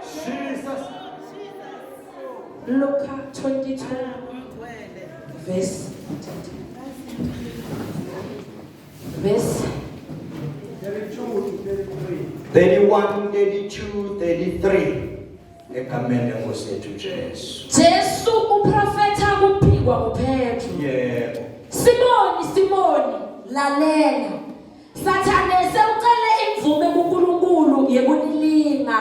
Jesus. Luke 22, verse 31, 32, 33. Ekamene ngosethu Jesu. Jesu uprofeta kuphikwa kuPetro. Yebo. Simoni, lalela. Sathane sewucele imvume kuNkulunkulu yekunilinga.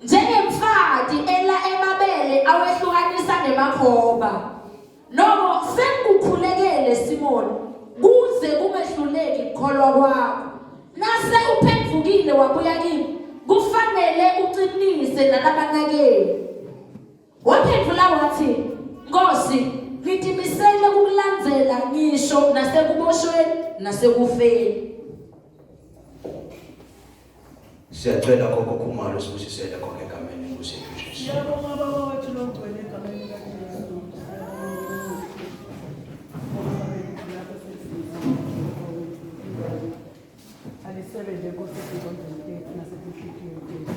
Njengemfati ela emabele awehlukanisa nemakhoba. Noma sengikukhulekele Simoni, kuze kungehluleki ukukholwa kwakho. Nase uphendvukile wabuya kimi, kufanele uqinise nalabanakeli. Waphendula wathi, Nkosi, ngitimisele ukukulandzela ngisho nasekuboshweni nasekufeni. Siyacela gogo Khumalo sibusisele konke egameni ngosethu Jesu. Siyabonga baba wethu lomgcwele egameni likaJesu. Alisebenze kusesikonzenthethu nasebuhlikeni bethu.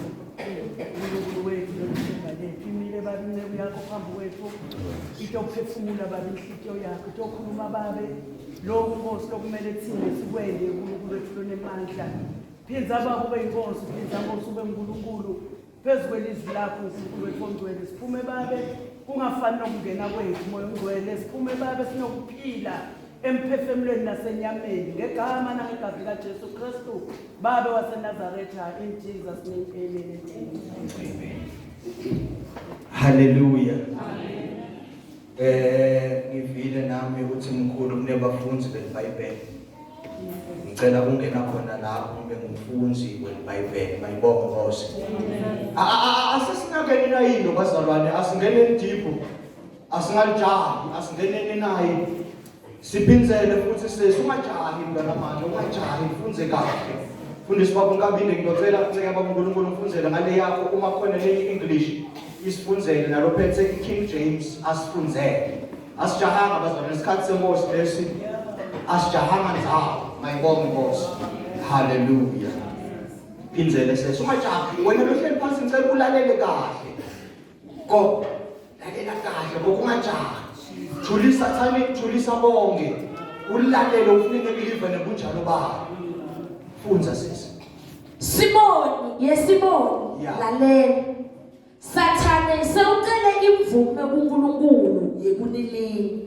UNkulunkulu wethu lomthemba lethu, imile babi inceku yakho phambi kwethu. Itokuphefumula babi inhliziyo yakho, itokhuluma babe. Lokhu Nkosi lokumele thine sikwende uNkulunkulu wethu lonemandla. Phinza baba ube inkosi, phinza Nkosi ube uNkulunkulu. Phezu kwelizwi lakho uNkulunkulu wethu ongcwele, siphume babe kungafani nokungena kwethu moya ongcwele, siphume babe sinokuphila emphefemulweni nasenyameni ngegama nangegazi likaJesu Kristu babe waseNazaretha, in Jesus name, amen and amen. Hallelujah. Ngivile nami ukuthi mkhulu kunebafunzi beBhayibheli. Ngicela ungena khona la ube ngumfunzi weBhayibheli. Mayibonge Nkosi. Asisingangeni nayini bazalwane, asingeneni deep. Asingalijahi, asingeneni nayi. Siphinzele futhi sesungajahi mntwana manje, ungajahi ufunze kahle. Fundisa baba unkabinde ngicela baba uNkulunkulu umfunzele ngale yakho uma khona le English isifunzele nalophethe iKing James asifunzele. Asijahanga bazalwane isikhathi seMosi lesi. Asijahanga nzawo. Mayibonge Nkosi. Hallelujah. Phinzele sesungajahi wena lohleli phansi ngicela ulalele kahle. Go. Lalela kahle bokungajahi. Julisa thani julisa bonke. Ulalele ufuneke believe nebunjalo bakho. Funza sisi. Simoni, lalela. Sathane sewucele imvume kuNkulunkulu yekunilinga.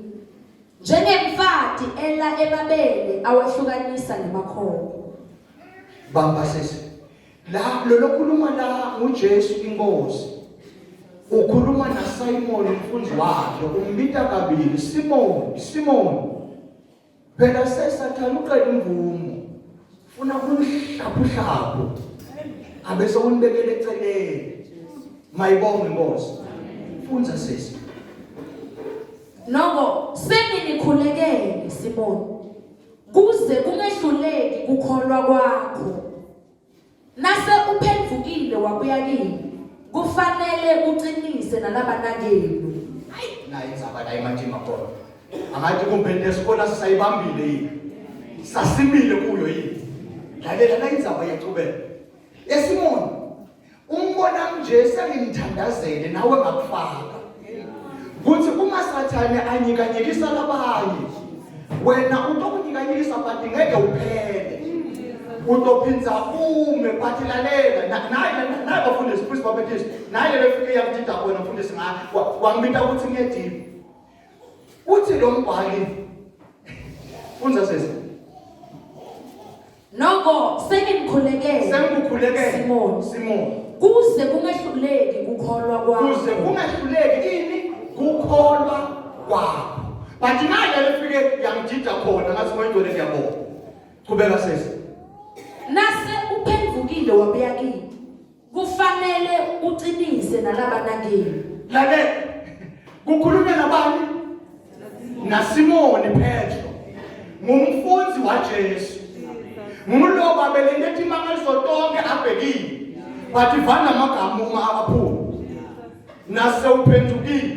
Njengemfati ela emabele awehlukanisa nemakhoba. Bamba sisi. La lokhuluma la nguJesu inkosi. Ukhuluma naSimon umfunzi wakhe, umbita kabili Simon. Phela sesathana uqeda imvumo. Ufuna kumhlaphu. Abese unibekele eceleni. Mayibonge Nkosi. Funza sisi. Noko senginikhulekele Simon. Kuze kungehluleki ukukholwa kwakho. Nase uphendvukile wabuya kimi. Kufanele uqinise nalabanakeli. Hayi, nayi indzaba la imathima khona. Angathi kumphethe sikona sisayibambile yini? Sasimile kuyo yini? Lalela la indzaba yachubela. Simon, umbona nje sengimthandazele nawe ngakufaka. Kuthi uma Sathane anyikanyekisa labanye, wena utokunyikanyekisa but ngeke uphele. Utophinza ume bathi lalela naye bafundisi Chris Babethis naye lefike yakuthinta khona mfundisi ngathi wangibita ukuthi ngiyedini uthi lo mbhali funza sesi noko sengikukhulekele Simon kuze kungehluleki ukukholwa kwakho bathi naye lefike yangithinta khona ngathi ngoyingcwele ngiyabona qhubeka sesi. Nase uphendvukile wabuya kimi. Kufanele uqinise nalabanakeli. Lalela. Kukhulunywa nabani? naSimoni Petro. Ngumfunzi waJesu. Ngulo babelende ethi mangaliso tonke abhekile. Bathi vana amagama uma aphuma. Nase uphendukile.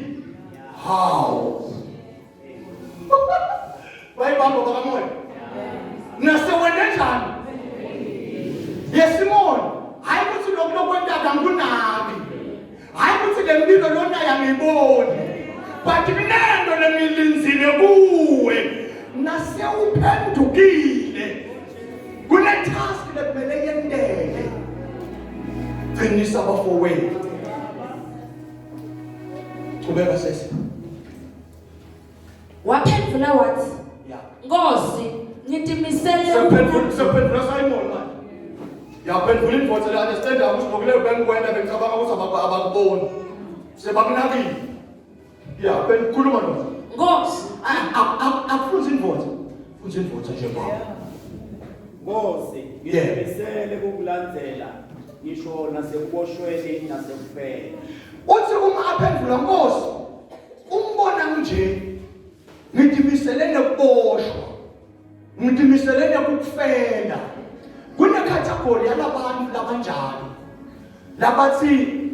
Hawu. Bayibamba bakamoya. Nase wena njani? Simon, hayi kuthi lokho kwenta kungabi. mpilo lona yangiboni. But kunento lemilinzile kuwe. Nase uphendukile. Kune task lekumele yendele. Qinisa abafowethu. Qhubeka sesi. Waphendula wathi, Yeah. Nkosi, ngitimisele Sephendula Simon manje. Yaphendula indvodza le understand ukuthi nokule bengikwenda bengicabanga ukuthi abakuboni. Sebakunakile. Yeah, khuluma noma. Nkosi, Akufunza indvodza. Funza indvodza nje baba. Mose, ngimisele ukulandzela ngisho nasekuboshweni nasekufeni. Uthi uma aphendula Nkosi, umbona nje. Ngitimisele nekuboshwa. Ngitimisele nekufela. Kune category yalabantu labanjalo. Labathi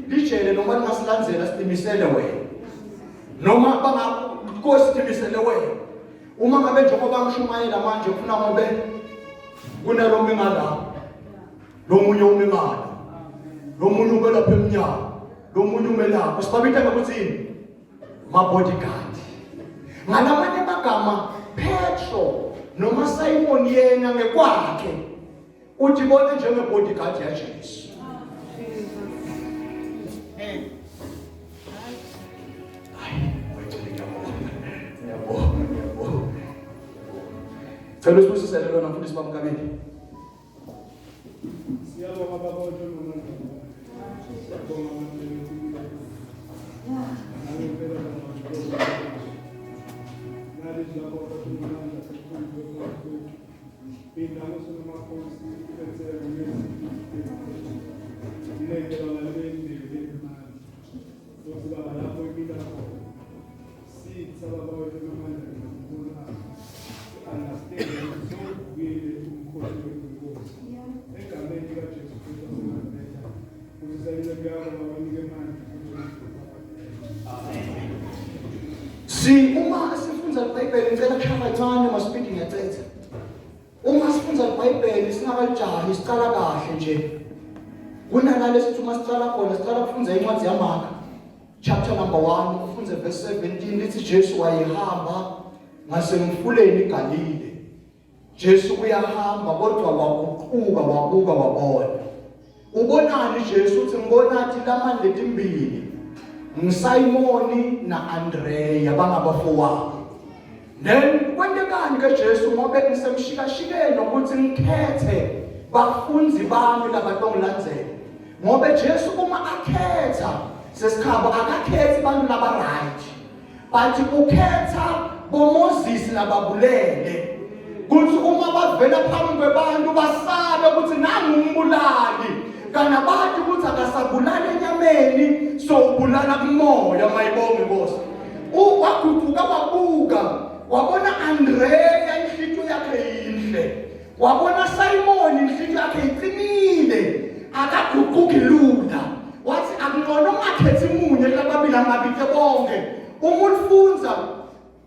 lijele noma lingasilandzela sitimisele wena. Noma bangakhosi sitimisele wena. Uma ngabe njengoba bangishumayela manje ufuna ngobe kunalo mingala. Lo munye umingala. Lo munye ubelapha eminyaka. Lo munye umelapha. Sibabita ngokuthini? Ma bodyguard. Ngalamanye amagama Petro noma Simon yena ngekwakhe uthi bona njenge bodyguard ya Jesu. Cela usibusisele lona mfundisi bamkabeni. Siyabonga baba wethu nomama. Siyabonga Uma sifunza iBhayibheli ngicela kushaya kancane masipidi ngiyacetha. Uma sifunza iBhayibheli singakajahi sicala kahle nje. Kunalale sithi uma sicala khona sicala kufunza incwadi yaMark chapter number 1 ufunze verse 17 lithi Jesu wayehamba ngasemfuleni iGalile. Jesu uyahamba kodwa waguquka wabuka wabona. Ubonani Jesu uthi ngibona athi lamani letimbili. Simoni na Andrea bangabafowabo. Then kwendekani ke Jesu ngobe ngisemshikashikeni ukuthi ngikhethe bafunzi bami labatongilandzela. Ngobe Jesu uma akhetha sesikhabo akakhethi abantu laba right. But ukhetha boMoses nababulele. Kuthi uma bavela phambi kwabantu basabe ukuthi nangumbulali. Kana bathi ukuthi akasabulala enyameni so ubulala kumoya mayibonge Nkosi. Waguquka wabuka wabona Andrea inhlitho yakhe inhle. Wabona Simon inhlitho yakhe iqinile akaguquki lula. Wathi akungcono ngakhethi munye lababili angabike bonke. Umulfunza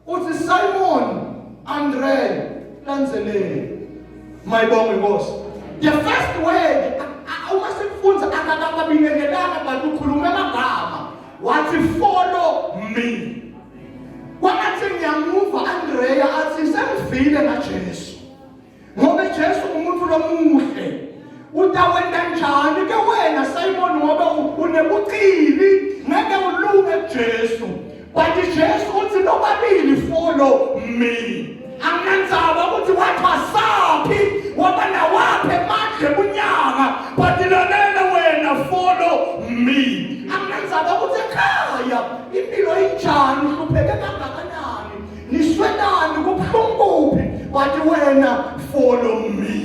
uthi Simon Andrea lanzelele mayibonge Nkosi. The first word uma sifunza akakabingelelana bantu ukhuluma amagama wathi follow me. Kwathi ngiyamuva Andrea athi sengivile na Jesu. Ngoba Jesu umuntu lomuhle. Utawenda njani ke wena Simon ngoba unebuqili ngeke ulume Jesu. But Jesu uthi nobabili follow me. Anganzaba ukuthi wathwasaphi wabana waphe manje kunyanga but lalela wena follow me. Anganzaba ukuthi ekhaya impilo injani uhlupheke kangakanani niswelani kubuhlungu but wena follow me.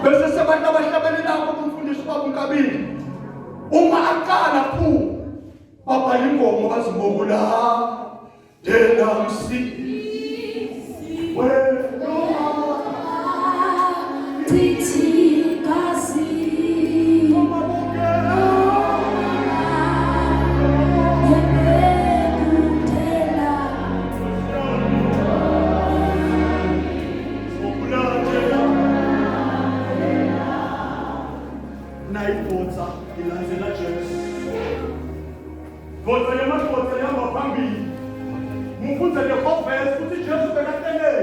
Bese sebantu abahlabelelayo kumfundisi wabo unkabini uma aqala phu babhala ingoma bazibokula Dela msi naipotsa ilandzela Jesu. Kodwa yamadoda yahamba phambili. Mufunze le conference ukuthi Jesu bekahlele.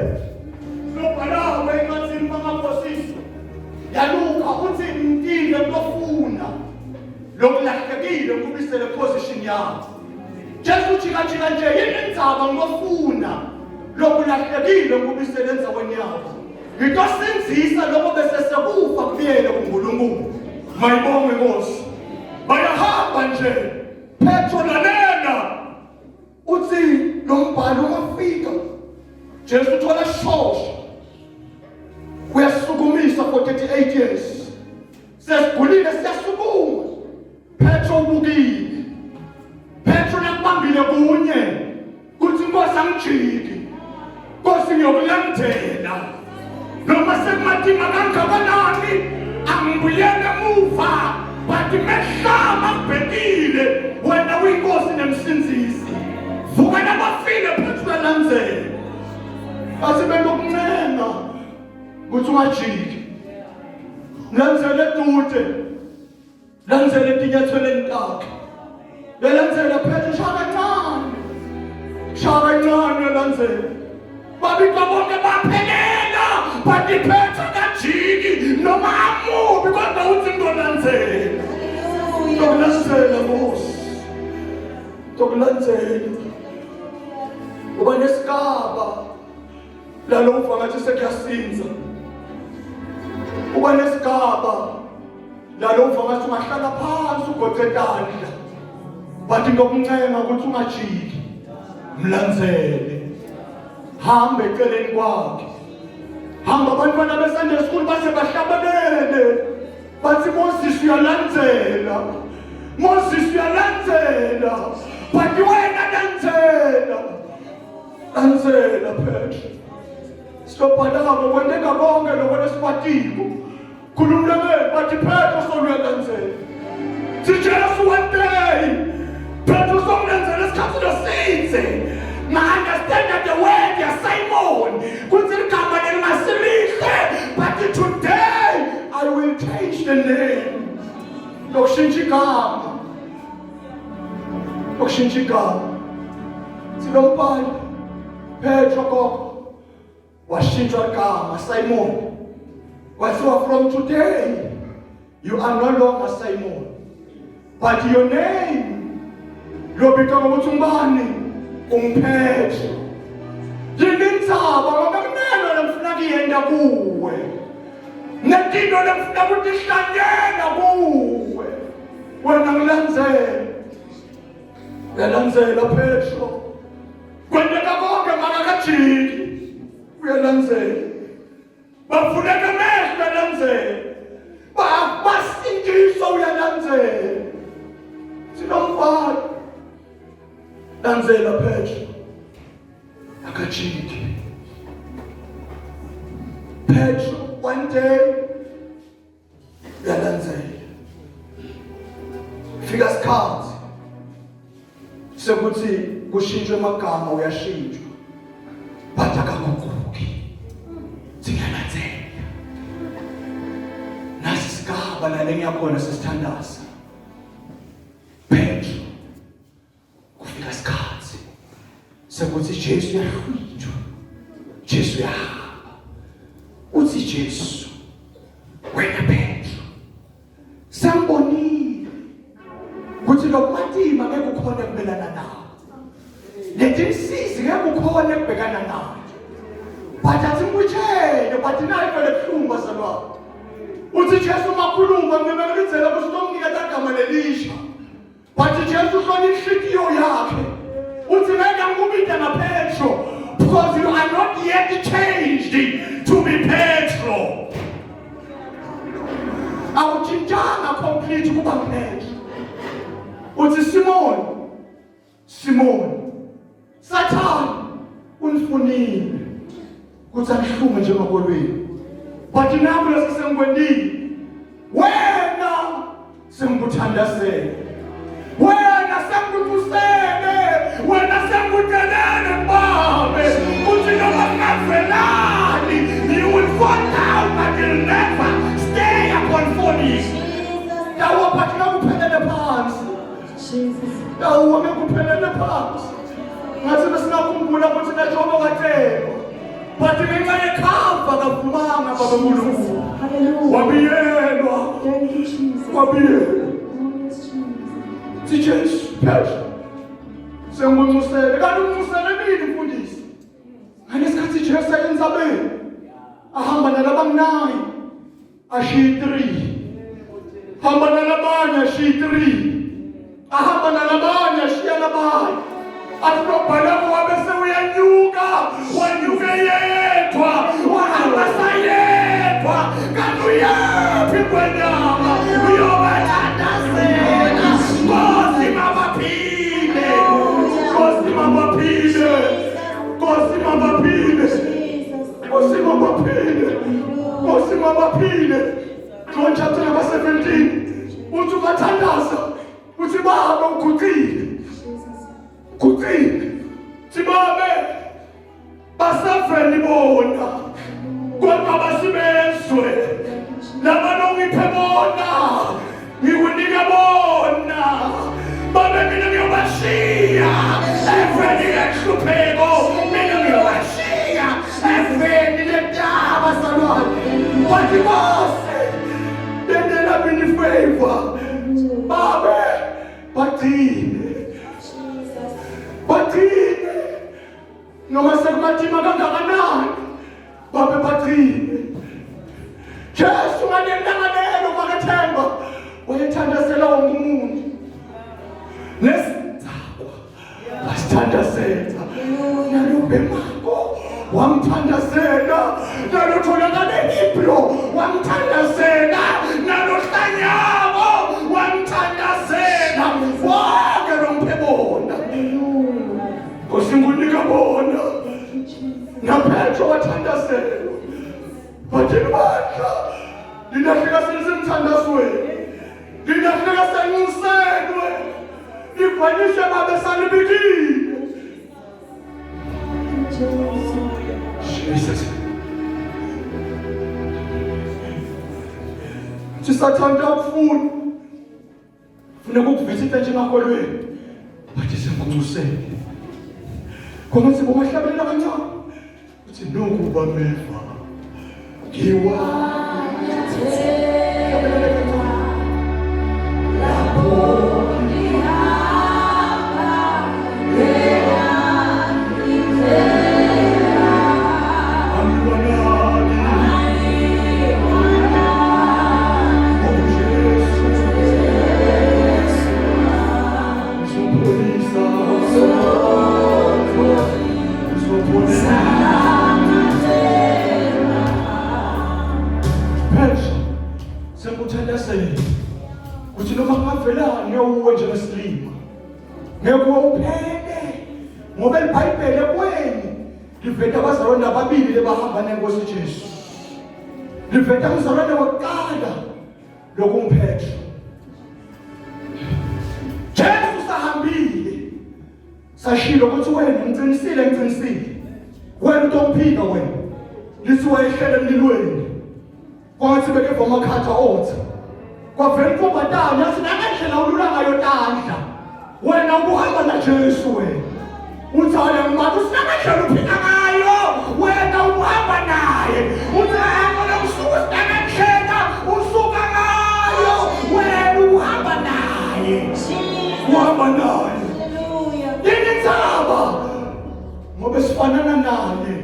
Lobhalawe encwadini kaMapostoli. Yaluka uthi impilo lokufuna. Lokulahlekile ukubisele position yakho. Jesu chika nje yini indzaba ngofuna. Lokulahlekile ukubisele enzaweni yakho. Ngitosinzisa lokho bese sekufa kubiyele kuNkulunkulu. Mayibonge Nkosi. Bayahamba nje. Petro lanena. Uthi lo mbhalo ungafika. Jesu uthola shosha. Uyasukumisa for 38 years. Sesigulile siyasukuma. Petro ubukile. Petro nakubambile kunye. Kuthi Nkosi angijiki. Nkosi ngiyokulandela. Noma sekumadima kangakanani angibuyele emuva. Bathi mehlama kubhekile wena uyinkosi nemsinzisi. Vuka nabafile Petro yalandzela. Asibe ngokuncenga ukuthi ungajiki. Landzele eduze. Landzele etinyathelweni takhe. Belandzela Petro shaka kancane landzela. Babika bonke baphelela. Bathi Petro kajiki noma amubi kodwa uthi ngizolandzela. Ngizokulandzela Nkosi. Ngizokulandzela. Uba nesigaba lalo uva ngathi sekuyasinza. Uba nesigaba lalo uva ngathi ungahlala phansi ugoqe tandla. Bathi ngokuncenga ukuthi ungajiki. Mlandzele. Hamba eceleni kwakhe. Hamba abantwana beSunday school base bahlabelele. Bathi Moses uyalandzela. Moses uyalandzela. Bathi wena landzela. Landzela Petro. Sibhalako kwenteka konke lokho lesikwatiko. Khulumela bathi Petro sokuyalandzela. Sijesu one day. Petro sokulandzela isikhathi losithe. I understand that the word is Simon. But today I will change the name. Lokushinchikama. Silombali. Petro koko. Washinchwa igama Simon. Wasiwa from today you are no longer Simon. But your name will become Mutumbani. Umphethe yintsaba ngoba kuneno lemfuna kuyenda kuwe netinto lemfuna kutihlanyela kuwe wena ngilandzela uyalandzela Petro kwenteka konke makakajiki uyalandzela bavuleka amehlo uyalandzela basindiswa uyalandzela sinomfana landzela Petro akajiki. Petro one day uyalandzela. Fika isikhathi sekuthi kushintshwe amagama uyashintshwa. Bathi akaguguki. Singalandzela. Nasi isigaba la lengiyakhona sesithandaza. Petro kufika isikhathi sekuthi Jesu uyahwitshwa. Jesu uyahamba. Uthi Jesu wena Petro sambonile ukuthi lokumatima ngeke ukhone kubelana nawo. Letinsizi ngeke ukhone kubhekana nawo. Bathi ngikutshele bathi nayi vele kuhlumba salwa. Uthi Jesu makhuluma ngimekelizela ukuthi utomnikeza igama lelisha. Bathi Jesu uhlona inhliziyo yakhe. Uthi ngeke ngikubide na Petro because you are not yet changed to be Petro. Awuchintanga complete kuba Petro. Uthi Simon Satan unifunile ukuthi angihlume njengakolweni. Bathi nami lesengwendile wena sengikuthandazela. Wena sengikuthusele, wena sengikudelele babe. Uthi noma ngavelani, you will fall down but you'll never stay upon falling. Dawo bathi nakuphelele phansi. Awu ngekuphelele phansi. Ngathi besingakhumbula ukuthi najoba katheko. But ngenxa yekhava kavumanga baba uNkulunkulu. Hallelujah. Wabiyelwa. Thank you, Jesus. Wabiyelwa. Oh, yes, Jesus. Sijesu phela. Sengimusele kanti umusele mina mfundisi. Ngesikhathi Jesu entsabeni. Ahamba nalabangayi. Ashiya 3. Hamba nalabanye ashiya 3. Ahamba nalabanye ashiya labanye. Asibabhalako wabese uyanyuka. Wanyuke yedwa. Wahamba sayedwa. Kanti uyaphi kwenyama. Uyobathandazela. Nkosi mabaphile. Nkosi mabaphile. Nkosi mabaphile. Nkosi mabaphile. Nkosi mabaphile. John chapter number 17. Uthi ubathandaza. Uthi baba uguqile. Guqile. Sibabe. Basafeni bona. Kodwa basibezwe. Labanongiphe bona. Ngikunika bona. Babe mina ngiyobashiya. Efeni yehlupheko. Mina ngiyobashiya. Efeni letaba salwane. Wathi bose. Dendela mini favor. Babe. Bathini. Bathini. Noma sekumathima kangakanani. Babe bathini. Jesu nganenhlanganelo makathemba. Wayethandazela wonke umuntu. Nesithakwa. Wasithandazela. Nalubhemako. Wamthandazela. Nalutholakala eHebrew. Wamthandazela. Naluhlanyabo. Wamthandazela. Wonke lomphebona. Nkosingunika bona. Naphethwe wathandazelwa. Bathini bandla. Linahlika selisemthandazweni. Linahlika selinxuselwe. Ibhanishe babe salibikile. Jesus. Sisathanda ukufuna. Funeka ukuvisita njengakolweni. Bathi sengunxusele. Konke sibomahlabela kancane. Uthi nokuba meva. Uthi noma ngavelani ngiyuwe njengesilima. Ngekuwe uphele. Ngoba iBhayibheli kweni liveta abazalwane ababili lebahamba nenkosi Jesu. Liveta umzalwane wokuqala lokumphethe. Jesu sahambile. Sashilo ukuthi wena ngicinisile. Wena utomphika wena. Lithi wayehlele emlilweni. Kwathi bekeva Makhathu othi kwavela inkobatana yathi nangendlela ulula ngayo tandla. Wena ubuhamba naJesu wena. Uthi hayi mama usinangendlela uphila ngayo. Wena ubuhamba naye. Uthi ngona usuku sinangendlela usuka ngayo. Wena ubuhamba naye. Uhamba naye. Yini thaba. Ngoba sifanana naye.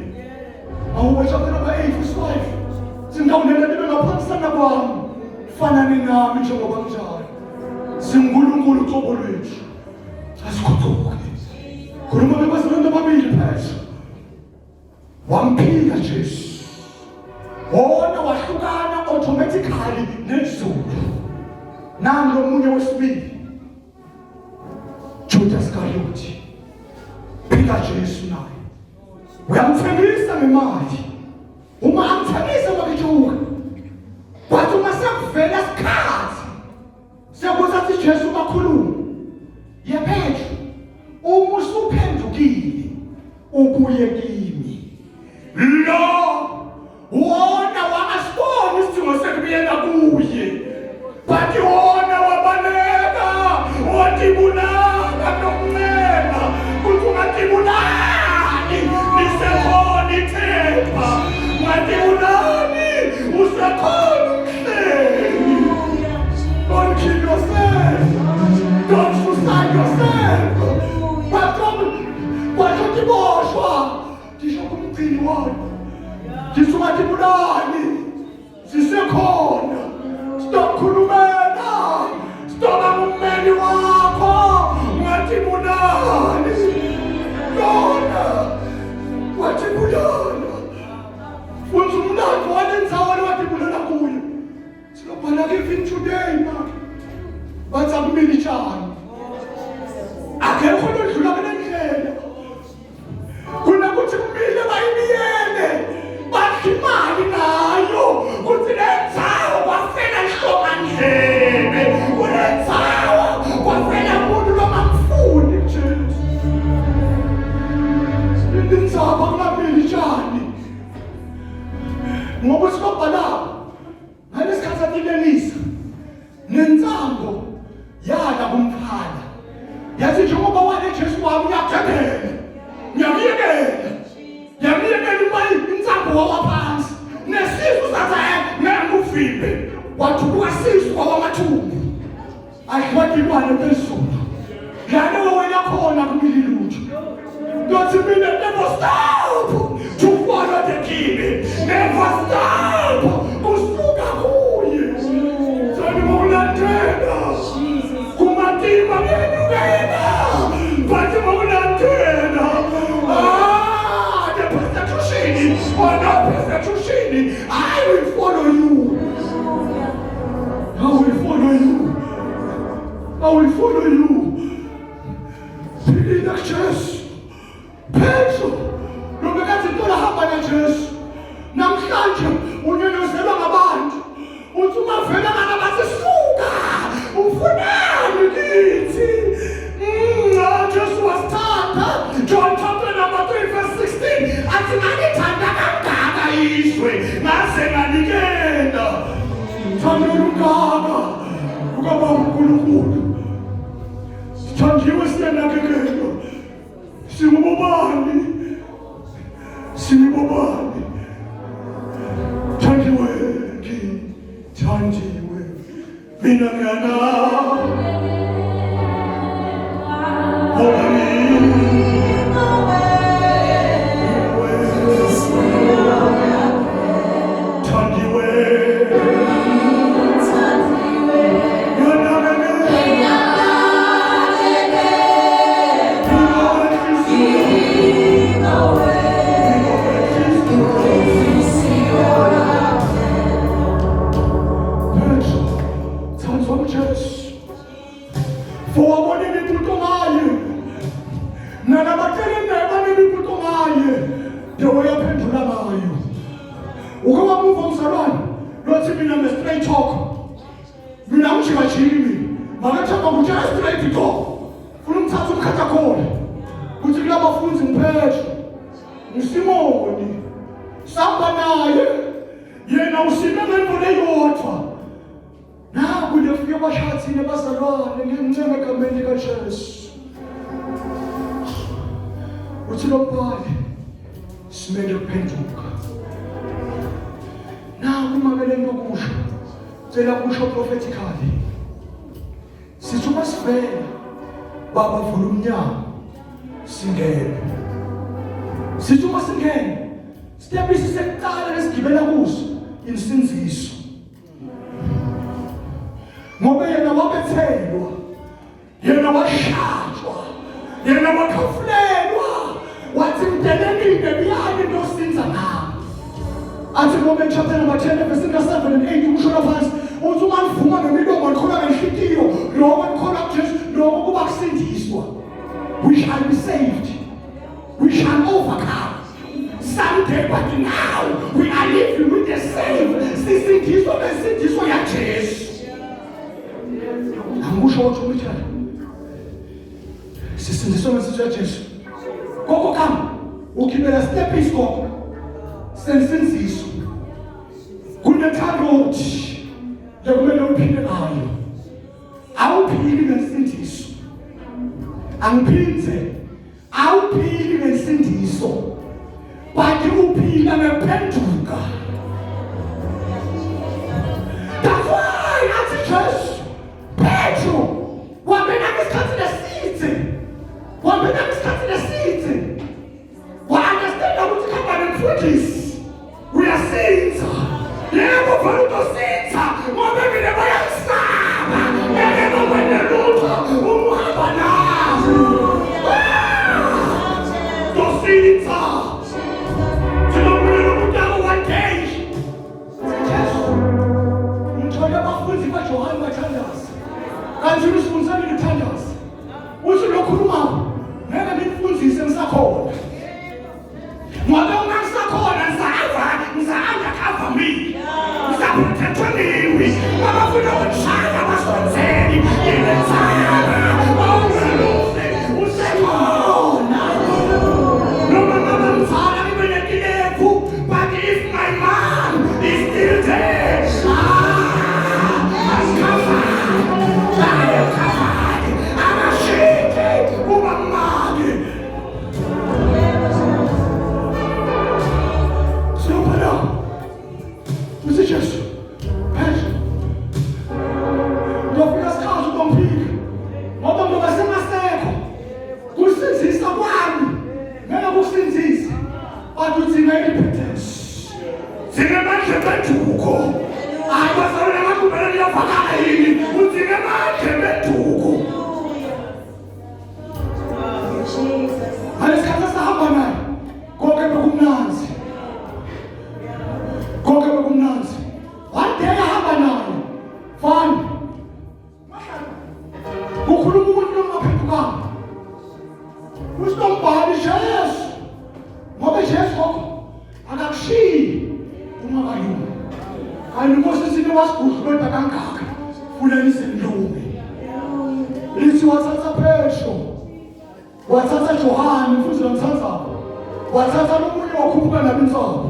Awuwe chapter number 8 verse 5. Singawunela nibe ngaphansana kwami. Fanani nami njengoba njalo. SinguNkulunkulu uqobo lwethu. Asikhuthuke. Khuluma nabazalwane ababili phela. Wamphika Jesu. Wona wahlukana automatically nezulu. Nangu omunye wesibili. Judas Iscariot. Phika Jesu naye. Uyamthembisa ngemali. Uma amthembisa ngokujuka. Kwathi uma sekuvela isikhathi sekuthi Jesu bakhuluma. Yephethu uma usuphendukile ubuye kimi. Lo wona wangasibona isidingo sekubuyela kuye. Bathi wona wabaleka wathi bulala bathi akumile itshani. Akekho lodlula kule ndlela. Kunokuthi kumile bayibiyele, bakhe imali nayo, kuthi le ndzawo kwafela ihlomandlebe, kule ndzawo kwafela umuntu longamfuni Jesu. Indzaba kungamile itshani. Ngoba sikobhalapha ngalesikhathi atilelisa nentsambo yala kumfana yathi njengoba wale Jesu wami uyagebhela ngiyamyekela imali intsambo wawaphansi nesizwe sathi ngenguvimbe wathubuka sizwe wawamathumbu adlwadilwane phezulu lana wawela khona kumili lutho Don't you mean that never stop to follow the king? Never stop. Kusuka kuye. Sani mukulandela. Kumatima ngenyukela. Bathi mukulandela. The persecution or no persecution, I will follow you. I will follow you. I will follow you. Believe that Jesu. Petro, nobekathi tola hamba naJesu. Namhlanje unyenyezelwa ngabantu. Uthi uma vela ngana bathi suka. Ufunani kithi? Jesu wasithanda. John chapter number 3 verse 16. Athi ngithanda kangaka izwe ngase nganikela. Thanda lungaka ukaba uNkulunkulu. Sithandiwe siyanakekela. Singubobani. Thandiwe mina ngana obani thandiwe prophetically. Sithuma sivela baba vula umnyango singene. Sithuma singene. Stepisi sekuqala lesigibela kuso insinziso. Ngoba yena wabethelwa, yena washajwa, yena wakhafulelwa, wathi mdelelile biyani ntosinza nami. Athi ngoba chapter number 10 verse 7 and 8 ushona phansi uthi uma nivuma ngemilomo nikholwa ngenhliziyo noma nikholwa kuJesu noma kuba kusindiswa. We shall be saved. We shall overcome. Someday, but now we are living with the same. Sisindiswa besindiswa ya Jesu. Angisho ukuthi umthanda. Sisindiswa besindiswa ya Jesu. Koko kama ukibela step isikho. Sensinziso. Kunethando uthi lekumele uphile ngayo. Awuphili ngesindiso. Angiphinze. Awuphili ngesindiso. Bathi uphila ngephenduka. That's why athi Jesu Petro wabena ngesikhathi lesithe. Wabena ngesikhathi lesithe. Wa-understand ukuthi khamba nemfundisi. Uyasinza. Yebo vele utosinza. Ngoba mina bayasaba. Yebo wena lutho umuhamba nazo. Tosinza. One day Bathi usifundisa ngithandaza. Uthi lokhuluma ngeke ngikufundise ngisakhona. Ngoba uma ngisakhona ngizahamba cover me. Ngizaphathwa niwi. Abafuna ukushaya abasonzeli. Yenzana. Awungalose. Usekhona. Noma mama mfana ngibenekilefu. But if my mom is still there. I'm covered. I'm ashamed. Uba magi. Snowpala. Uthi Jesu. Phela. Ngofika sikhathi utomphika. Ngoba ngoba semasekho. Kusinzisa kwami. Ngeke kusinzisa. Bathi uthi ngayiphethe. Singamandla bethuko. Hayi basawona ngakubela liyavakala yini. Uthi ngamandla bethuko. Hayi isikhathi sahamba naye. Konke bekumnanzi. Konke bekumnanzi. One day ahamba naye. Fine. Kukhuluma umuntu ongaphendukanga. Usinombhali Jesu. Ngoba Jesu lokho akakushiyi ungakayumi. Kanti Nkosi sini wasigudlulwa kangaka. Fulani sendlumi. Lithi wathatha Petro. Wathatha Johani mfuzi lomthandazo. Wathatha nomunye wakhuphuka nabo insolo.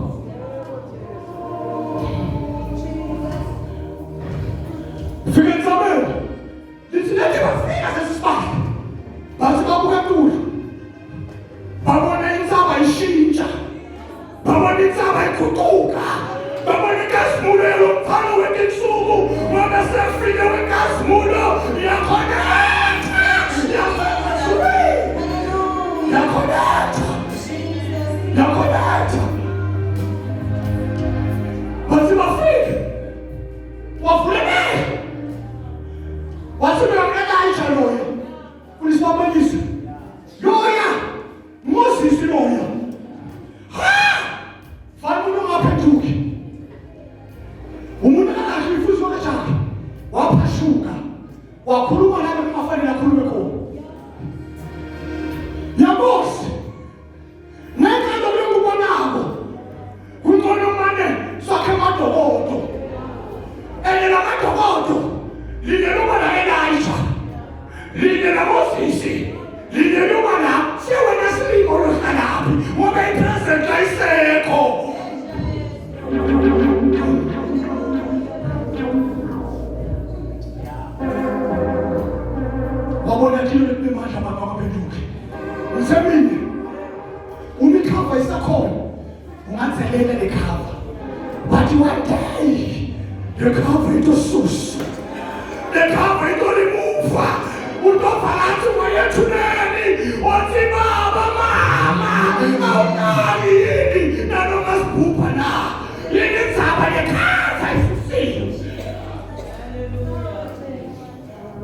Fika entsabeni. Lithi lethi bafika sesibali. Bathi babuka enkulu. Babona insaba ishintsha. Babona insaba iguquka. Babona inkasimulo yalomfana wekinsuku. Ngoba sefike wenkasimulo yakhoneka. Yakhoneka. Bathi bafike. Wavuleleka. Wathi uyakulayisha loyo. Ulisibabelisa. Loya. Moses loya. Ha! Fana umuntu ongaphenduki. Umuntu akakho ifuzo kanjani. Waphashuka. Wakhuluma naye kungafanele akhulume khona. Yabosi. Ngenxa lokubonako. Kungcono manje sakhe madokodo. La madokodo. Lingeluba la Elijah. Lingela Moses. Lingeluba la siwena silimo lohlalapi. Ngoba ipresent ayisekho. Wabona kilo lemandla abantu abaphenduke. Usemini. Umikhava isakhona. Unganzelela lekhava. But one day the cover into sus. The cover into remover. Utopalathi wayethuneni. Othi baba mama. Awunali yini. Nanoma sibhupha na. Yini nzaba lekhava isusiwe.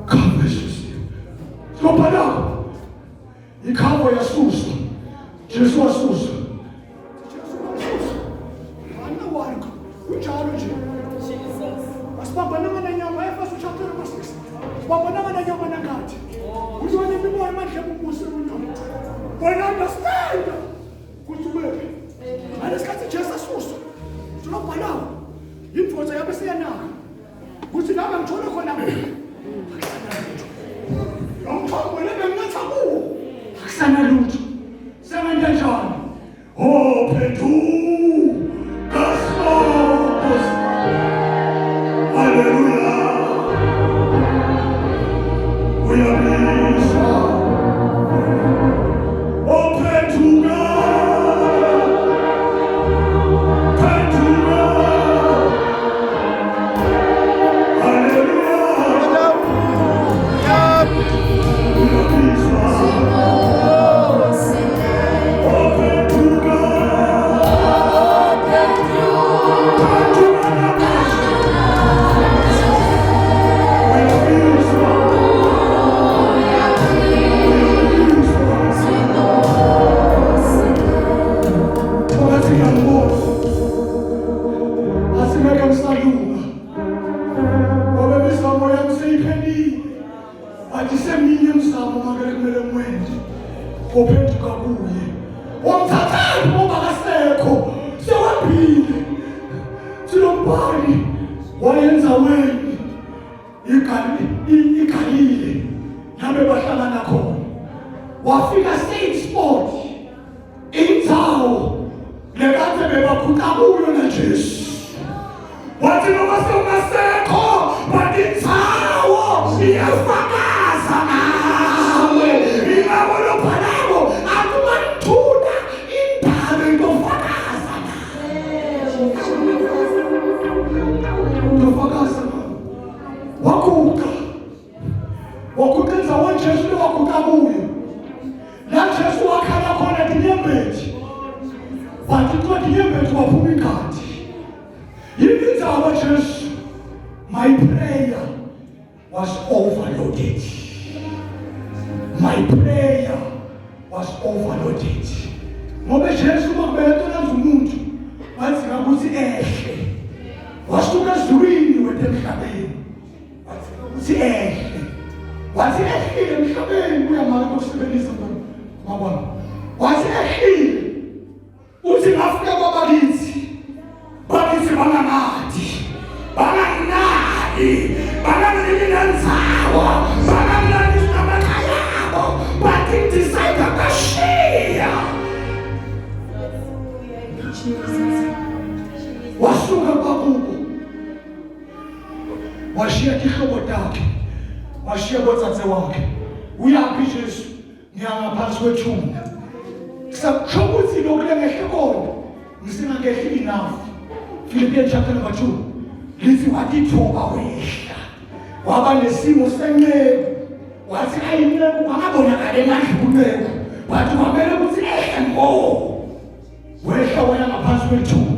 Cover isusiwe. Skopala. Ikhava yasuswa. Jesu wasuswa. Unjalo nje. Jesus. Asibambananga nenyama eFesu chapter 6. Sibambananga nenyama nangathi. Uzone imimoya amandla obuse unyama. When understand. Kuthubeke. Alesikhathi Jesu asuswa. Sinobhalawo. Imfoza yabe siyanaka. Kuthi laba ngithole khona mina. Ngomthombo lebenginatha kuwo. Akusana lutho. Sebenza njani? Oh, Petru. Hallelujah. We are blessed. Open to God. Open to God. Hallelujah. We are blessed. bathi seminye emzamo makele kumele mwenze ophenduka kuye wamthathani ngoba kasekho sewambile silombhali wayenza weni igalile nabe bahlangana khona wafika state sport indzawo lekade bebakhuta kuyo na Jesu wathi noma sewungasekho bathi indzawo iyafakaza nawe ingabona phalabo akumanithuna indalo intofakaza intofakaza wakuka indzawo Jesu lewakuka kuyo la Jesu wakhala khona dinyembeti bathi kuthiwa dinyembeti waphuma ingadi yini indzawo Jesu. My prayer was overloaded. My prayer was overloaded. Ngoba Jesu makubetona umuntu wathi ngakuthi ehle wasuka ezulwini wethe emhlabeni wathi ngakuthi ehle wathi ehlile emhlabeni kuyamanga ukusebenzisa mabona wathi ehlile uthi ngafika babakithi bangangathi banganaki bangangilinanzawo bangangilanisa amakhayabo bathi decide akashiya wasuka kwakubo washiya ihlobo takhe washiya botsatse wakhe uyaphi Jesu ngiyangaphansi kwethuna kusho ukuthi lokhu lengehle khona ngisingangehli enough. Philippians chapter number 2 lithi wathi ithuba wehla waba nesimo senceku wathi ayinceku angabonakala emadluleko wathi kwamele ukuthi ehle ngo wehla wena ngaphansi kwethuba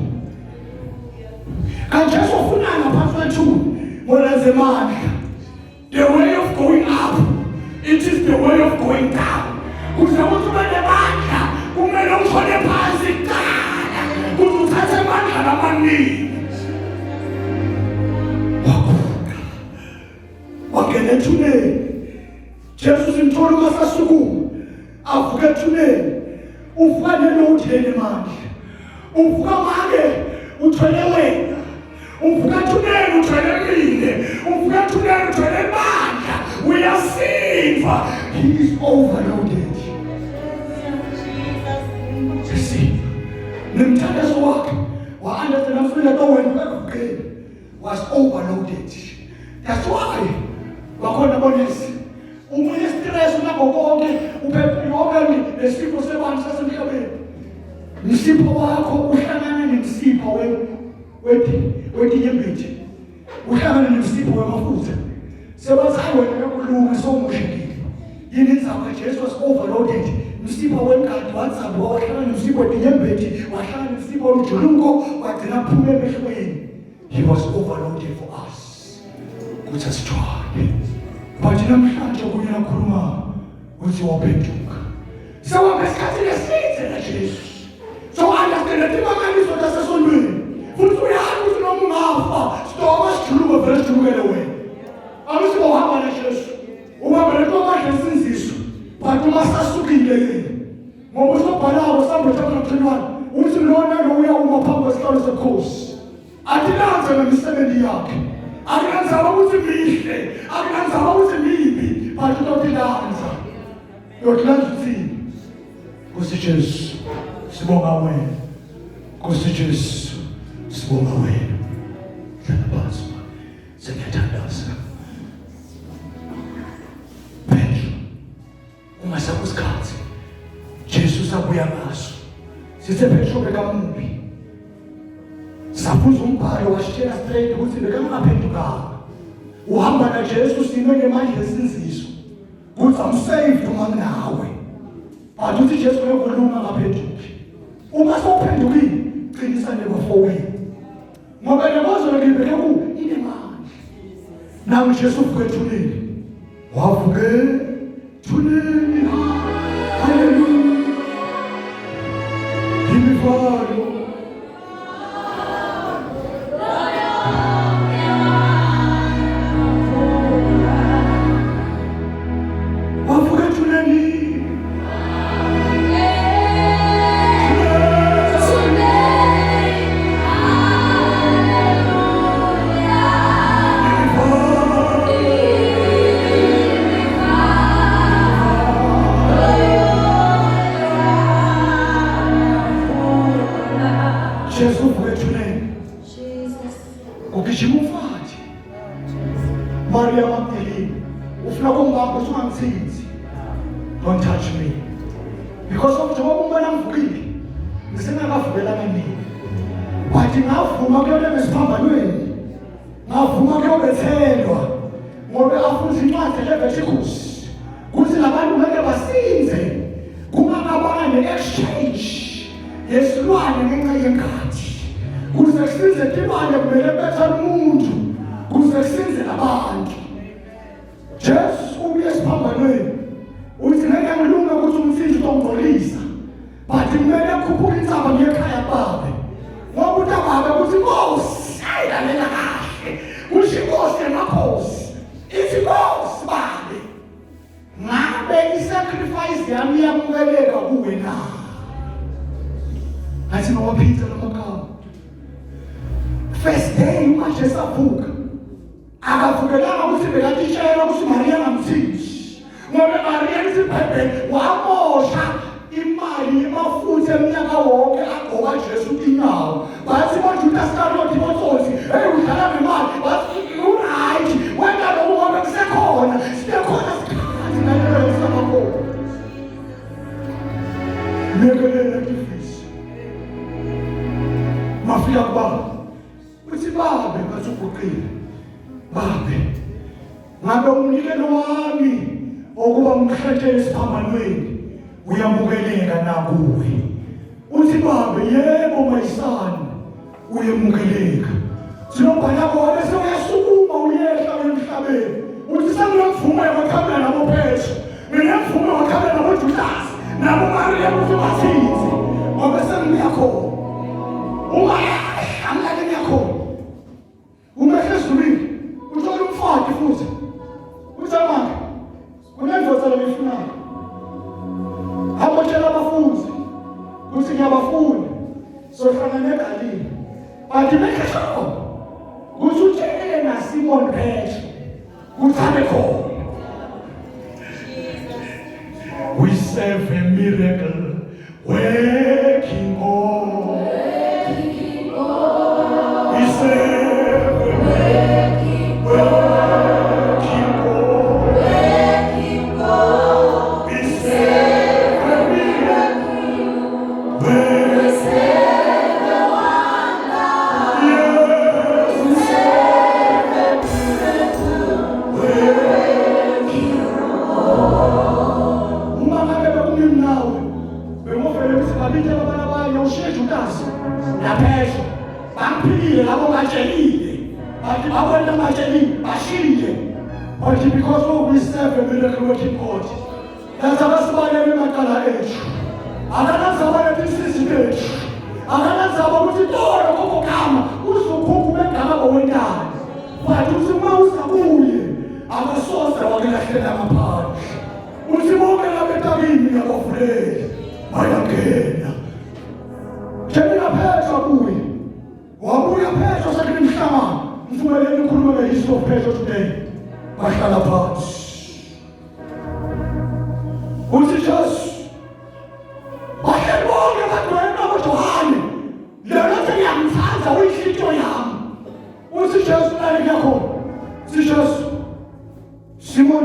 kanti Jesu ufuna ngaphansi kwethuba ngolenze mandla. The way of going up, it is the way of going down. Kuze ukuthi ube nemandla kumele uthole phansi kuqala kuze uthathe amandla lamaningi. Wangena ethuneni Jesu simthola umasasukuma avuka ethuneni uvuka nelodleni manje uvuka make uthwele wena uvuka ethuneni uthwele mine uvuka ethuneni uthwele mandla uyasinva. He is overloaded. See, nemthandazo wakhe wa-understand afuna to wena ukugcina was overloaded. That's why bakhona bonesi umunye stress unakho konke uphephe nesipho sebantu sasemhlabeni. Msipho wakho uhlangana nemsipho wetinyembeti uhlangana nemsipho wemafutha sebathi wena yokulunga somushekile yini inzaba Jesu was overloaded. Msipho wenkadi wathamba wahlangana nemsipho wetinyembeti wahlangana nemsipho womjulunko wagcina phume emehlweni. He was overloaded for us. Kuthi asithwale bathi namhlanje kuye nakhuluma uthi waphenduka sewambe isikhathi leside na Jesu so understand that imangaliso tasesondweni futhi uyazi ukuthi noma ungafa sitoma sijuluka vele sijulukele wena awusibohamba na Jesu ubambele kwamadla esinziso but uma sasukile yena ngoba usobhalako sambe chapter 21 uthi lona lo uyawuma phambi kwesihlalo sekhosi atinanze nemisebenzi yakhe akunanzaba ukuthi mihle akunanzaba ukuthi mibi but utotilanza yotilanza uthini. Nkosi Jesu sibonga wena. Nkosi Jesu sibonga wena. Hlala phansi sengiyathandaza Petro ungasakho isikhathi Jesu sabuya ngaso sithe Petro bekamubi safuza umbhalo washitshela straight ukuthi bekangaphendukanga uhamba na Jesu sime ngemandla esinziso ukuthi amsaved uma nawe but uthi Jesu uyokulunga ngaphenduki uma sowuphendukile qinisa nebafowenu ngoba lemozo ngibeke ku inemandla. Nawe Jesu uvuke ethuneni wavuke ethuneni haleluya imivalo ufuna kungibamba usungangithinti. Don't touch me. Because of njengoba umbona ngivukile ngisengakavubelana nini. Bathi ngavuma kuyona ngesiphambanweni. Ngavuma kuyobethelwa ngoba afunza incwadi leVeticus. Kuthi labantu ngeke basinze kungakabanga ne-exchange yesilwane ngenxa yenkathi. Kuze kusinze imali kumele bethele umuntu. Kuze kusinze abantu. Jesu ubuye esiphambanweni. Uthi ngeke ngilunge ukuthi umthinti uzongcolisa. Bathi kumele kukhuphuke insaba ngekhaya babe. Ngoba uTababe kuthi Nkosi ayilalela kahle. Kusho Inkosi emakhosi. Ithi Nkosi babe. Ngabe isacrifice yami iyamukeleka kuwe na? Athi ngawaphinza lamagama. First day uMajesu avuka. Akavukelanga ukuthi bekatitshela ukuthi Maria ngamthinti. Ngoba Maria isiphephe wamosha imali yemafutha eminyaka wonke agqoka Jesu inyawo. Bathi boJudas Iscariot botsotsi, hey udlala ngemali. Bathi right, wena lo ngoba kusekhona. Sisekhona sikhathi nalelo sabakho. Lekelela ifisi. Mafika kubaba. Uthi babe bathukuqile. Babe. Ngabe umnikelo wami okuba umkhethele esiphambanweni uyamukeleka nakuwe. Uthi babe yebo mayisana uyamukeleka. Sinobhala kwabe sewuyasukuma uyehla emhlabeni. Uthi sengiyamvuma yakhamela nabo Petro. Mina ngivuma yakhamela nabo Judas. Nabo Maria ukuthi bathize. Ngoba sengiyakho. Amlakeni yakho. Umehlezulile. Uthola umfati futhi. Usamanga. Kunendoda leyifunayo. Hamotshela abafundi. Kuthi ngiyabafuna. Sohlangana eGalile. Bathi bekhona. Kuthi utshele naSimon Petro. Kuthane khona. We serve a miracle working God. We serve a working God. We serve a miracle because we serve a miracle working God. That's our name makala ethu. Akanazaba lesizwe lethu. Akanazaba ukuthi tolo kokogama uzokhupha begama bowentana. Bathi usima usabuye abasoze wakelahlela ngaphandle. Uthi bonke labetabini ngabavuleli bayangena. Jemina Petro abuye. Wabuya Petro sekunimhlangano. Mfumeleni ukhuluma ngehistory of Petro today. Bahlala phansi. Uthi Jesu bahleli bonke badwena boJohane. Lena sengiyamthatha uyihliziyo yami. Uthi Jesu nani yakho? Uthi Jesu Simon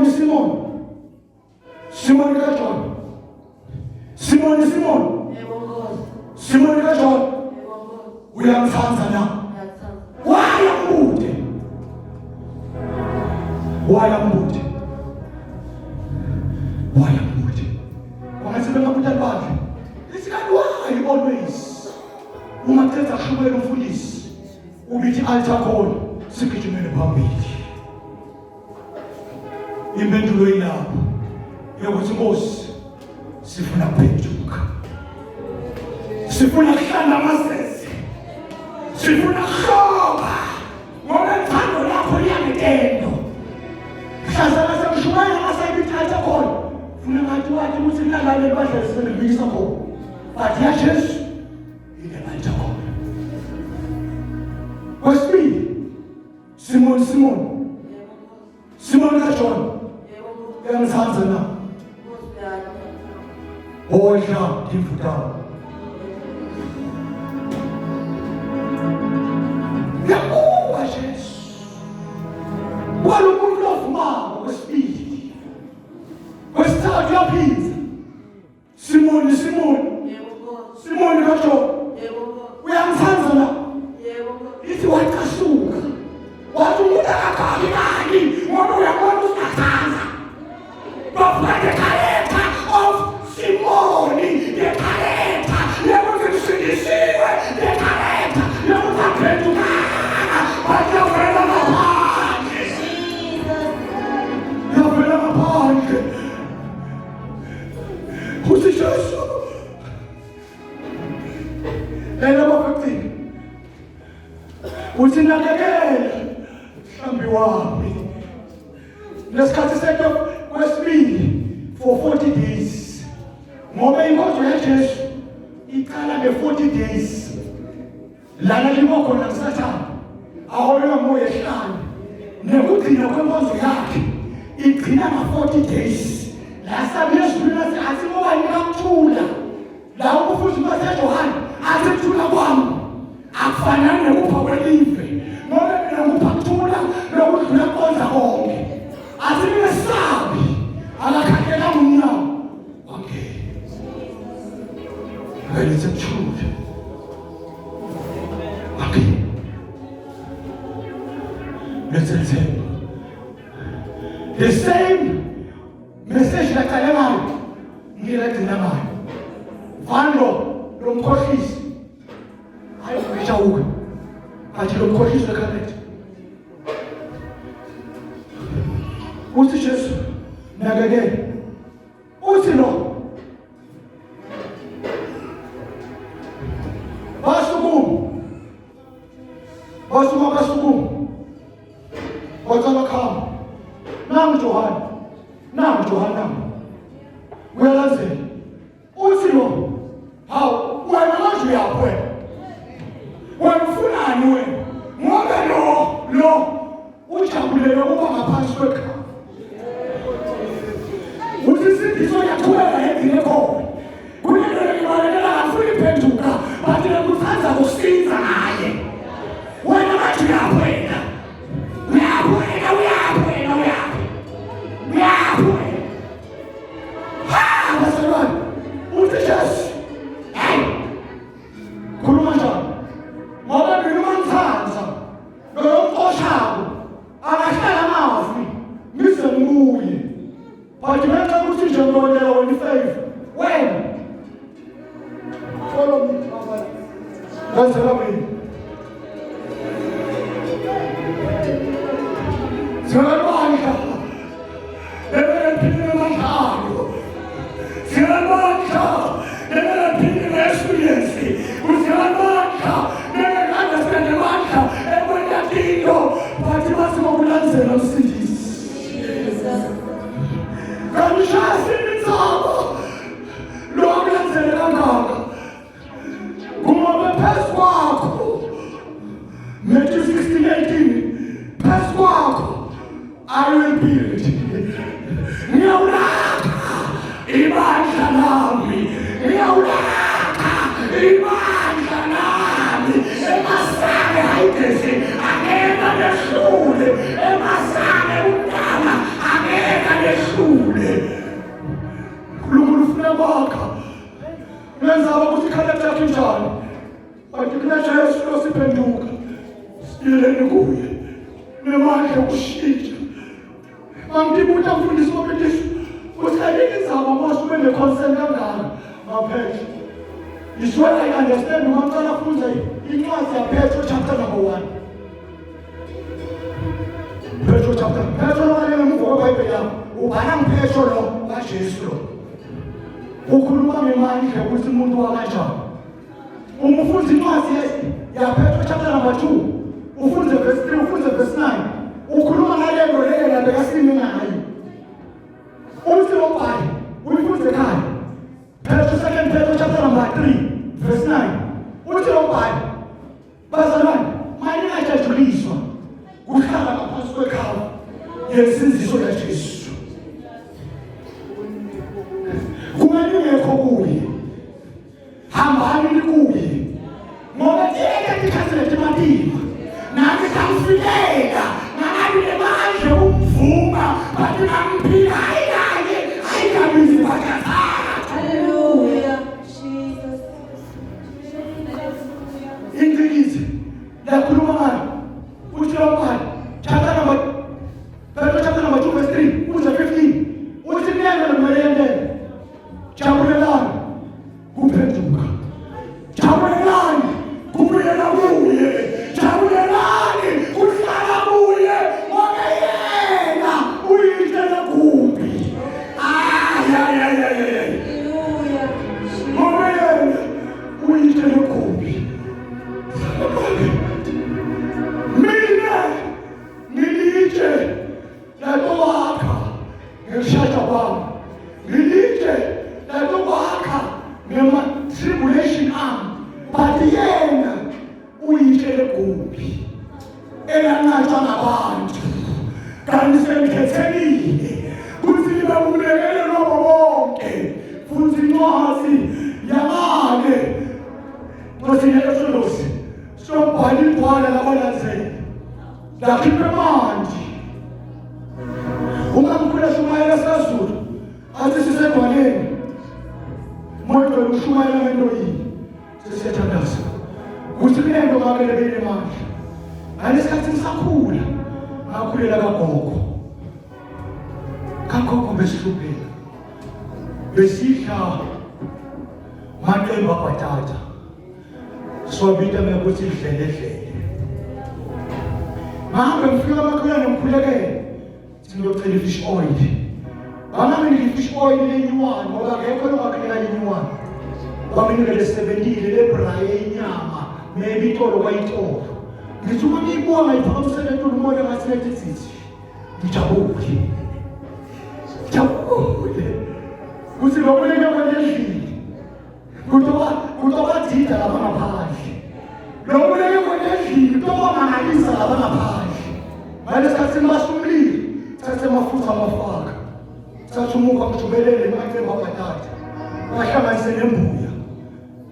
kaJohn. Simon kaJohn. Uyamthatha na? Wayambude. Wangathi bengabutali bakhe. Isikani why always. Uma thetha kushubela umfundisi. Ubithi altar call sigijimele phambili. Impendulo yilapho. Yokuthi Nkosi sifuna ukuphenduka. Sifuna kuhlala amasese. Sifuna kuhloba. Ngoba uthando lakho liyangitendo. Sasala semshumana ngasayibithatha khona. Funa ngathi wathi ukuthi nalale bahle selibikisa khona. Bathi ya Jesu ile altar khona. Kwesibili Simon kaJohn. Uyangithanza na? Odla imvutano. Yakuba Jesu. Walumuntu lovuma kwesibili. wakhe uthi Jesu bafethu uthi nakekela mhlambi wami lesikhathi sethu kwesibili for 40 days ngoba inkonzo yaJesu iqala nge 40 days lana limoko nakusathana awona moya ehlanje nekugcina kwenkonzo yakhe igcina nga 40 days la sabiyezulu athi ngoba nikathula la ukufuthi baseJohane athi thula kwami akufanani nekupha kwelive ngoba mina ngupha kuthula lokudlula konza konke athi ngesabi akakhangela umnyawo wakhe and it's a truth okay let's say the same message that I am ngilagcina ngayo vando lomkhohlisi ayishawuka athi lomkhohlisi correct uthi Jesu nakekela uthi lo basukumu wacala khama nangu Johana uyalazela uthi lo hawu wena manje uyaphe wena ufunani wena ngoba lo ujabulele ukuba ngaphansi kwekhala uthi sindiso yaqhubeka endlini khona kunento leyo afuna iphenduka bathi lekuthanza kusiza naye wena manje uyaphe Nami kamfilela, nami le manje umvuma ngekushaya kwami ngilitshe lato kwakha ngema-tribulation ami but yena uyitshele kuphi elanqatshwa ngabantu kanti sengikhethelile kuthi libe umlekele lobo bonke futhi incwadi yamale kwasine esolosi sobhala igwala labalandzeli lakhiphe manje uma mkhula shumayela sazulu athi sisegwaleni moyo ushumayela ngento yini sesiyathandaza ukuthi kulento ngakele beyile manje ngalesikhathi ngisakhula ngakhulela kagogo besihlupheka besidla maqembu abhatata swabita ukuthi idlele ngabe ngifika amakhulane ngikhulekele ngiyocela i-fish oil bangamini i-fish oil lenyuwana ngoba ngekho longakhela lenyuwana baminikele 70 lebrayi yenyama maybe itolo kwayitolo ngithi uma ngiyibuka ngayiphakamisela entolo umoya ngathi lethithi ngijabule kuthi lo muleke kwenendlini kutoba dida lapha ngaphandle lo muleke kwenendlini kutoba mangalisa lapha ngaphandle ngalesikhathini basumlile thathe amafutha amafaka thathe umuka ngijubelele emaqembu abhatata bahlanganise nembuya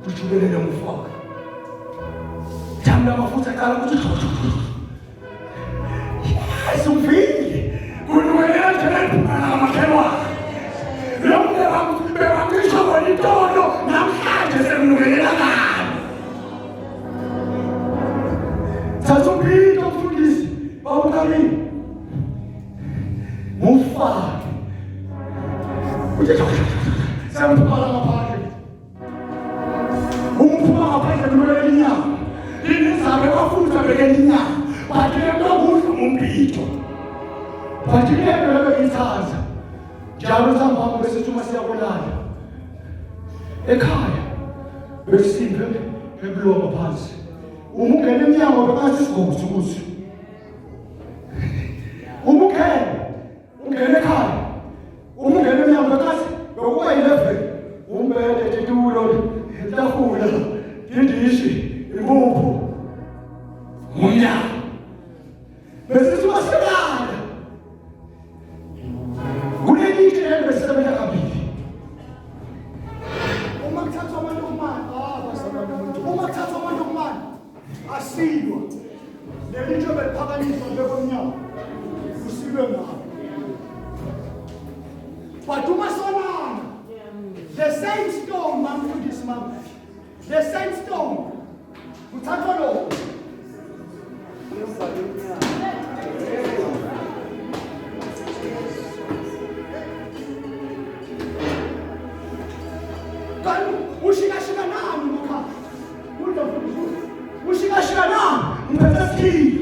ngijubelele ngifaka jamla amafutha aqala ukuthi suvile kunwela njengempumela ngamakhelwane lo bebamisho kwelitolo namhlanje semnukelela kani thatha umpito mfundisi bawukamini ngufake semphumala ngaphandle umphuma ngaphandle kunwela inyama linizabe bafutha bekela inyama bathi lento kudla ngumpito bathi lento lebe ithaza njalo sambamba besithi uma siyakulala ekhaya besimbe ngebulomo phansi uma ungena emnyango bekathi isigozi kuthi uma ungena ekhaya uma ungena emnyango bekathi bekuba 11 umbede titulo itafula indishi impuphu umnyango besithi maselala kunelitshe elibesebenza kabili uma kuthathwa amantombazane asilwa lelitshe beliphakanyiswa bekomnyango kusilwe ngabo but uma sonana the same stone mamfundisi mama the same stone kuthathwa lo kanti ushikashika nani Makhathu ushikashika nani mphethe sikhiya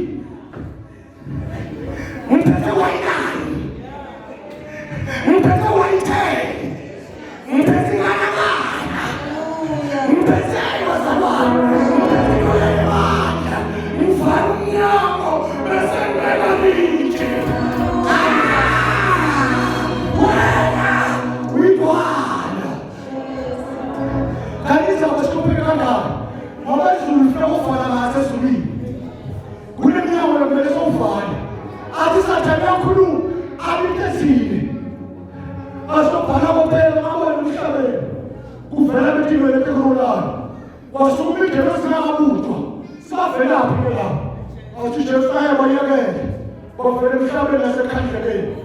mphethe wayinani mphethe wayithele mphethe nganakana mphethe wazalwane mphethe yolemandla mfana umnyango bese ngibeka litshe wena uyibhala kanti izawube sihlupheke kangaka ngoba izulu lifuna ukuvala ngasezulwini kunemnyango lokumele sowuvala athi sathane yakhuluma abintezile asobhala kophela ngabona emhlabeni kuvela betilwele tekurolana kwasukuma indlela singakabutwa savelaphi ke lapho athi Jesu ayabayekele bavele emhlabeni nasekhandlekeni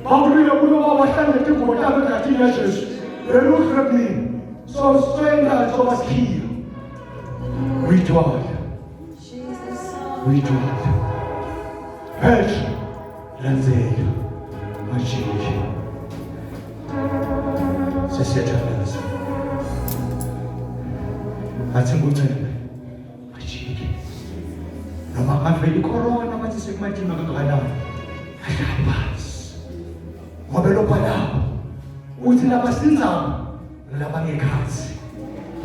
bakulile kulo babahlangene ingubo tabo engathini ya Jesu leluhlebini sosenga sobasikhiya uyithwala Petro landzela majiki sesiyathandaza athi nguncebe majiki noma kaveli corona bathi sekumatima kangakanani ahlali phansi ngoba lokho lapho uthi labasinzayo labangekhathi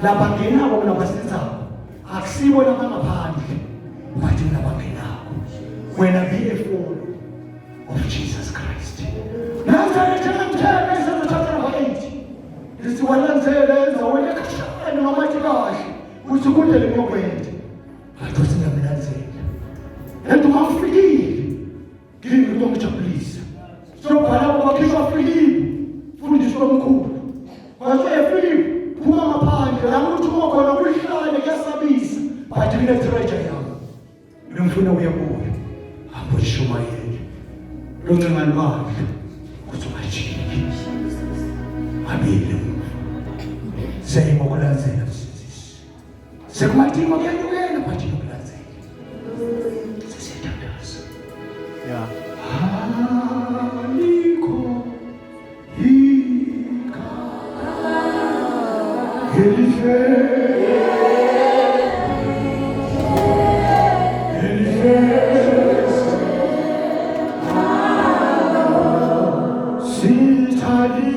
labangenako labasinzayo akusibo labangaphandle bathi labangenako wena be a fool of Jesus Christ. Nazareth namthethe Isaiah chapter number 8. Lithi walandzele enzaweni ekhashana ngamathi kahle ukuthi kudele ngokwenza. Hayi singamlandzela. And umafikile ngini into ngijabulisa. Sobhala kwakhishwa Philip fundiswa omkhulu. Kwase Philip phuma ngaphandle la ukuthi ukhona kuhlale kuyasabisa. But mina treasure yami. Ngifuna uye kuyo. Abushumayeli. Lomncane wakhe ukuthi ungajiki. Abile. Seyimo kulandzela msizisi. Sekumatima kuyanyukela but inokulandzela. Sesiyathandaza. Yeah. Aliko ika Sitaliko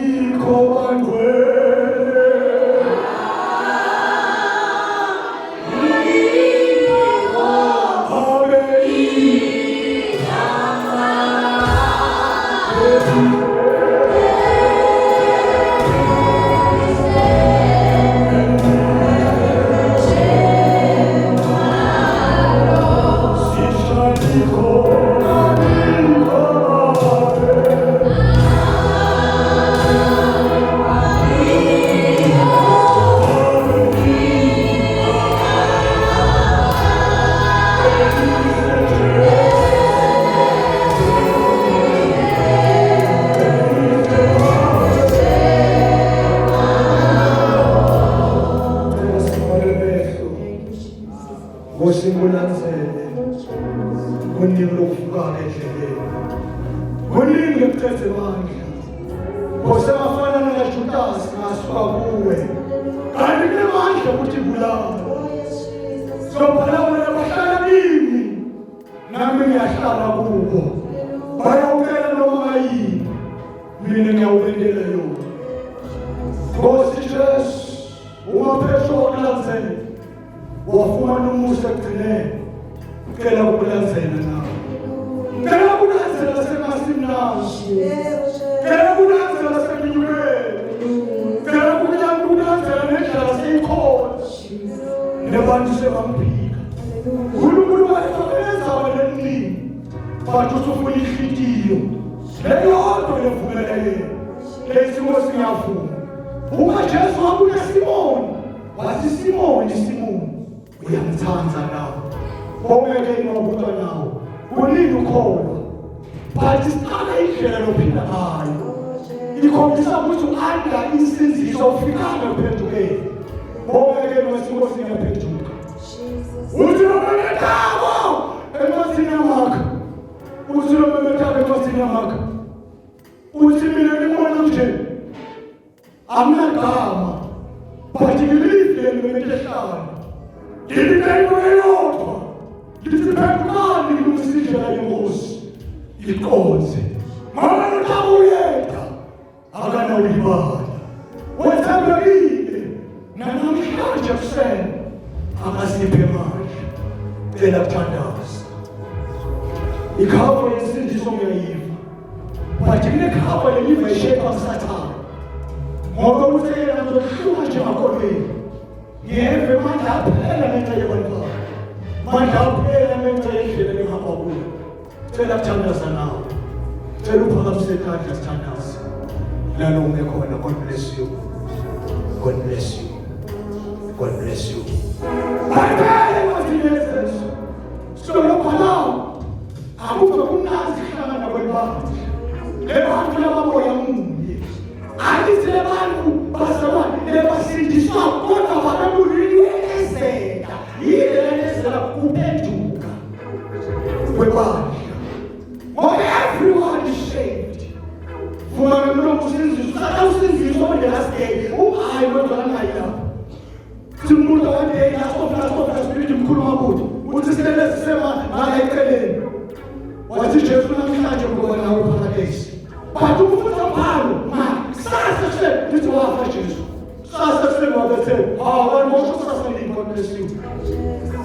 everyone is saved. Simumuntu wande last spirit mkhuluma kuthi uthi silele sisema ngala eceleni wathi Jesu namhlanje ngibona uphakadesi but umfuza phalo kusasa sise lithi wafa Jesu kusasa sise wabethe wena mosho kusasa ni God bless you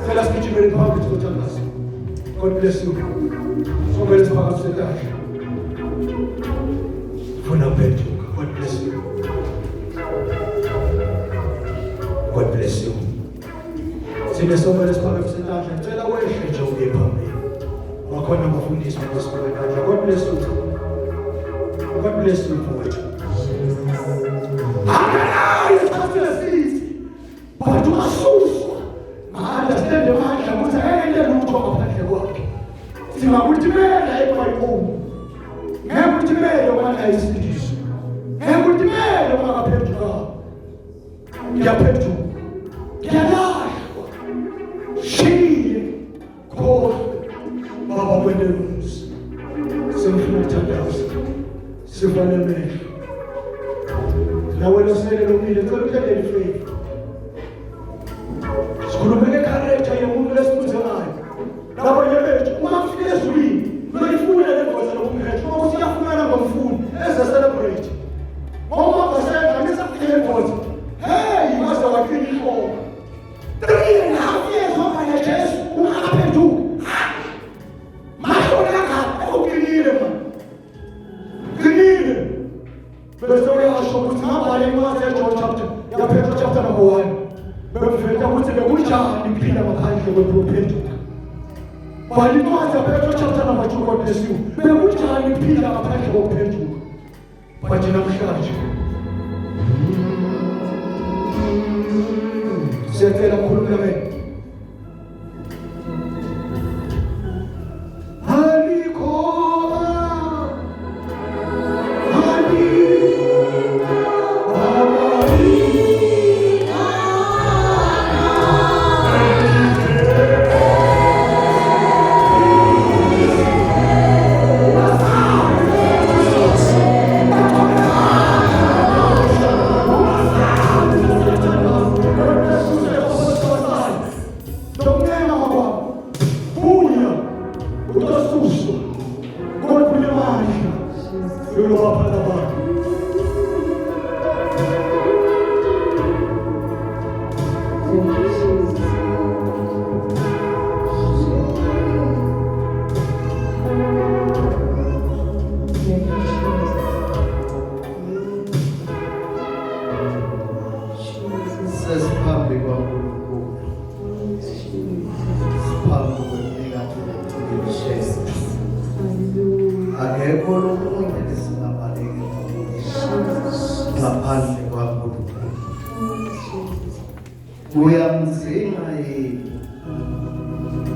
tell us which very power to tell us God bless you so very power to tell Funa uphenduka. God bless you. God bless you. Sine sonke lesiphakame sentamhla ngicela wehle nje uye phambili. Wakhona abafundisi besikole kanje. God bless you. God bless you mfowethu. Hayi sikhathi but umasuswa. Understand manje ukuthi ayende lutho ngaphandle kwakhe. Singakuthimela eBhayibhelini. Ngekuthimela ukana isindiso. Ngekuthimela ukungaphenduka. Ngiyaphenduka. Ngiyalahwa. Shiye khohle baba kwenelusi. Sengifuna ukuthandaza. Sivale amehlo. Nawe losele lomile ngicela ukuthandele faith. Sikhulumele character yomuntu lesibuze ngayo. Lapho yebethu uma ufike ezulwini, uyifuna le ngozi lokumphetha. Uma uthi uyafumana ngomfundi, eze celebrate. Uma basenza ngisafike ngozi. Hey, mase wakhini inkomo. 3.5 years wafanya Jesu, ungaphenduka. Mashona ngapha uqinile man. Qinile. Bese uyasho ukuthi ngabale incwadi yaJohn chapter number 1. Bemfeta ukuthi bekunjani impila ngaphandle kweprophethuka. Bali incwadi yaPetro chapter number 2 God bless you. Bekunjani impila ngaphandle kweprophethuka. Bathi namhlanje siyacela mkhulumela mina. Uyamzinga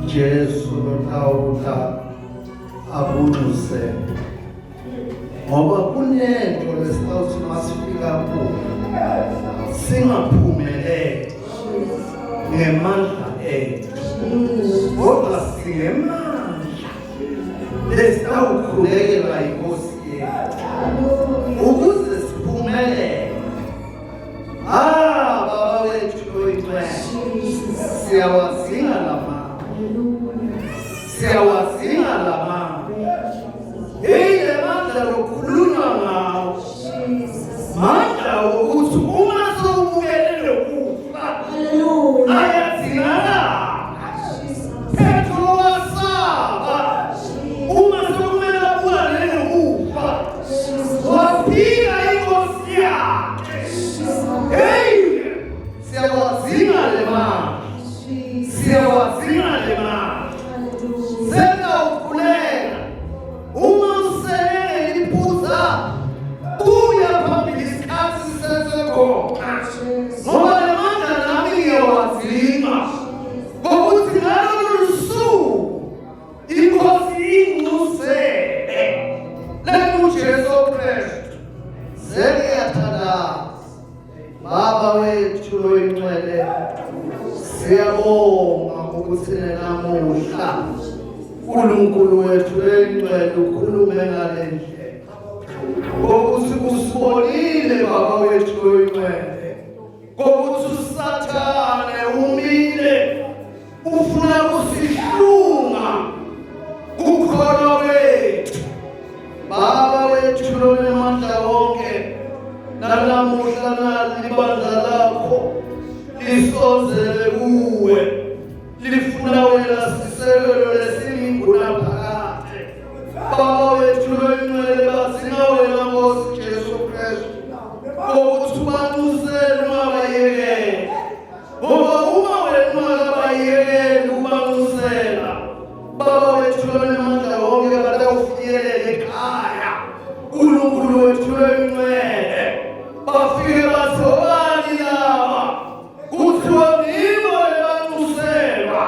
Jesu lotawuka abunuse ngoba kunento lesitawuthi masifika kuyo singaphumeleli ngemandla ethu kodwa singemandla lesitawukhulekela inkosi yethu ukuze siphumelele. Baba wethu loyinxele siyawazinga lama. Siyawazinga lama. Ile mandla lokukhulunywa ngawo. Mandla wokuthi uma sowubukele lokufa. Ayazingana. Petro wasaba. Uma sokumele abulale lokufa. Waphila inkosi yakhe. Hey! Siyawazinga le mali. Siyawazinga le mali. Senga ukulela. Uma uselele iphuza. Uya phambili isikhathi sisesekhona. Ngoba le mandla nami ngiyawazinga. Ngokuthi ngalolu suku inkosi ingcusele. LenguJesu Kristu. Sengiyathandaza. Baba wethu loyinxele siyabonga ukuthi namuhla uNkulunkulu wethu loyinxele ukhulume ngale ndlela. Ngokuthi kusibonile baba wethu loyinxele. Ngokuthi uSathane umile ufuna kusihlunga kukholo wethu. Baba wethu loyimandla wonke nalamuhla nalibandla lakho lisozele kuwe lifuna wena sisekelo lesiminguna phakade. Baba wethu loyinxele ngenxa wena Nkosi Jesu Kristu ukuthi ubanxusele ungabayekeli ngoba uma wena ungabayekeli ubanxusela Baba wethu lonamandla wonke batawufinyelela ekhaya uNkulunkulu wethu oyingcwele bafike bathobani laba kuthiwa nibo ebanxuselwa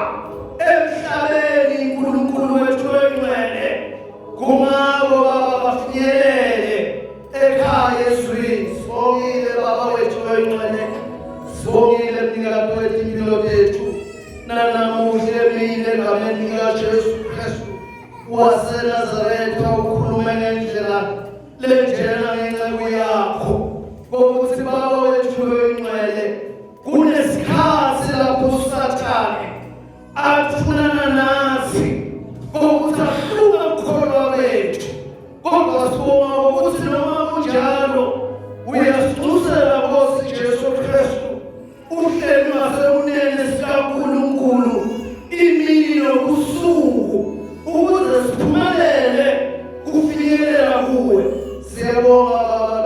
emhlabeni uNkulunkulu wethu oyingcwele kumabo Baba bafinyelele ekhaya ezwini sibongile Baba wethu oyingcwele sibongile mnikati wethu impilo yethu nanamuhla emile egameni likaJesu Kristu waseNazaretha ukhulume ngendlela lenjena ngenceku yakho ngokuthi Baba wethu oyingcwele kunesikhathi lapho uSathane afunana nathi ngokuthi ahlunga umkholwa wethu kodwa sibonga ukuthi noma kunjalo uyasixusela Nkosi Jesu Kristu uhleli ngasekunene sikaNkulunkulu imini nobusuku ukuze siphumelele kufinyelela kuwe siyabonga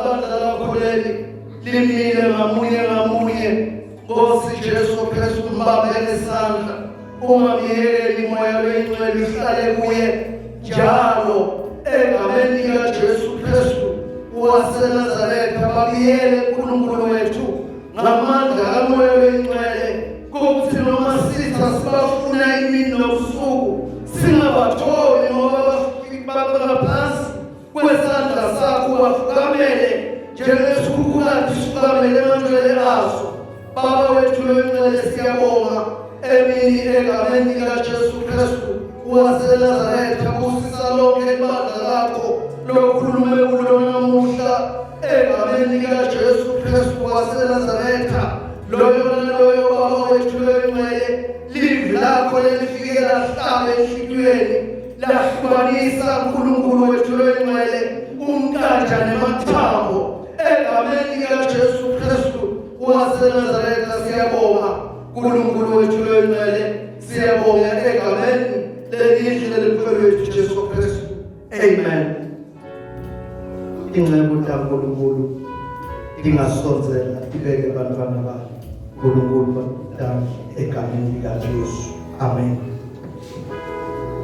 bandla lakho leli limile ngamunye Nkosi Jesu Kristu mbambele isandla ungamyekeli moya wengcwele uhlale kuye njalo egameni likaJesu Kristu waseNazaretha babiyele uNkulunkulu wethu ngamandla kamoya wengcwele kokuthi noma sitha sibafuna imini nobusuku singabatholi ngoba bangaphansi kwesandla sakho bafukamele njengesikhukhulathi sifukamele emandleni aso Baba wethu wengcwele siyabonga emini egameni likaJesu Kristu waseNazaretha busisa lonke ibandla lakho lokhulume kulo namuhla egameni likaJesu Kristu waseNazaretha loyo Baba wethu wengcwele livi lakho lelifike lahlaba enhlitiyweni lahlukanisa uNkulunkulu wethu wengcwele umkanja nemathambo egameni likaJesu Kristu waseNazaretha siyabonga uNkulunkulu wethu wengcwele siyabonga egameni lelihle lempilo yethu Jesu Kristu amen. Ingcebo kaNkulunkulu ingasonzela ibeke abantwana bakhe uNkulunkulu dam egameni likaJesu amen.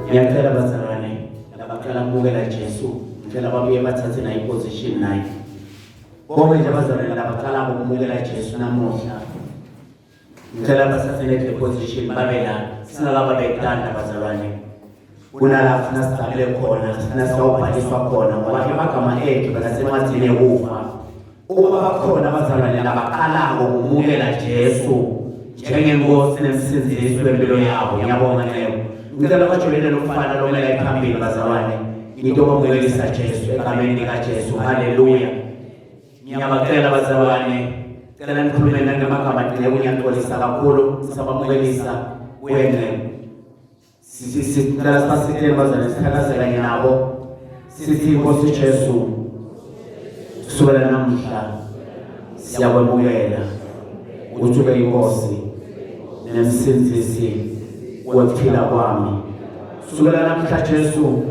Ngiyacela bazalwane labaqala ukubukela Jesu ngicela babuye bathathe nayo iposition nayo bonke nje abazalwane labaqala ukubukela Jesu namuhla ngicela bathathe le position babe la singakaba bekanda bazalwane kunalapho nasicabele khona nasawubhaliswa khona ngoba amagama ethu bakasematini ekufa uma bakhona abazalwane labaqala ukubukela Jesu njengenkosi nemsindisi wempilo yabo ngiyabonga leyo ngicela bajolele lomfana lomela ephambili bazalwane into bamukela Jesu egameni likaJesu haleluya. Ngiyabacela bazalwane cela nikhulume ngamagama aqine kunyaxolisa kakhulu sabamukelisa wena sicela sasithele bazalwane sikhakazela nabo sithi Nkosi Jesu kusukela namhla siyakwemukela ukuthi ube inkosi nemsindisi wokuphila kwami kusukela namhla Jesu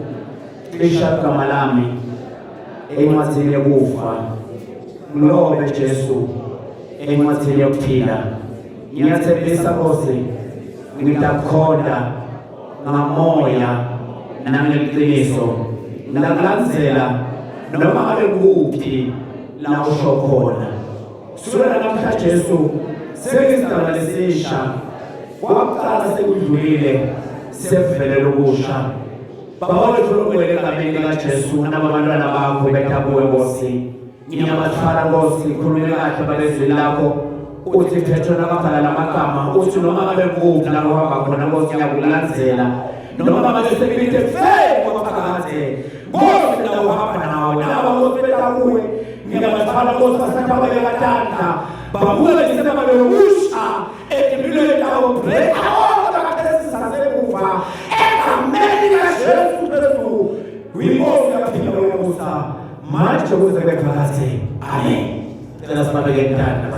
lisha igama lami encwadzini yokufa mlobe Jesu encwadzini yokuphila ngiyathembisa Nkosi ngitakukhonda ngamoya nangeqiniso ngikulandzela noma ngabe kuphi la usho khona kusukela namhla Jesu sengisigaba lesisha wakuqala sekudlulile sekuvelela ukusha Baba wethu longcwele egameni likaJesu nabantwana bakho bethabuwe Nkosi ngiyabathwala Nkosi khulume kahle balezwi lakho uthi phethwe nakabhala lamagama uthi noma ngabe kuphi la uhamba khona Nkosi ngiyakulandzela noma ngabe sekubithe fe kwaphakade Nkosi la uhamba nawe laba Nkosi bethabuwe ngiyabathwala Nkosi basathabuwe katanda babuye isema beusha empilweni yabo break egameni likaJesu Kristu uyinkosi yaphila uyabusa manje kuze kube phakathi amen. Cela sibabeke entanda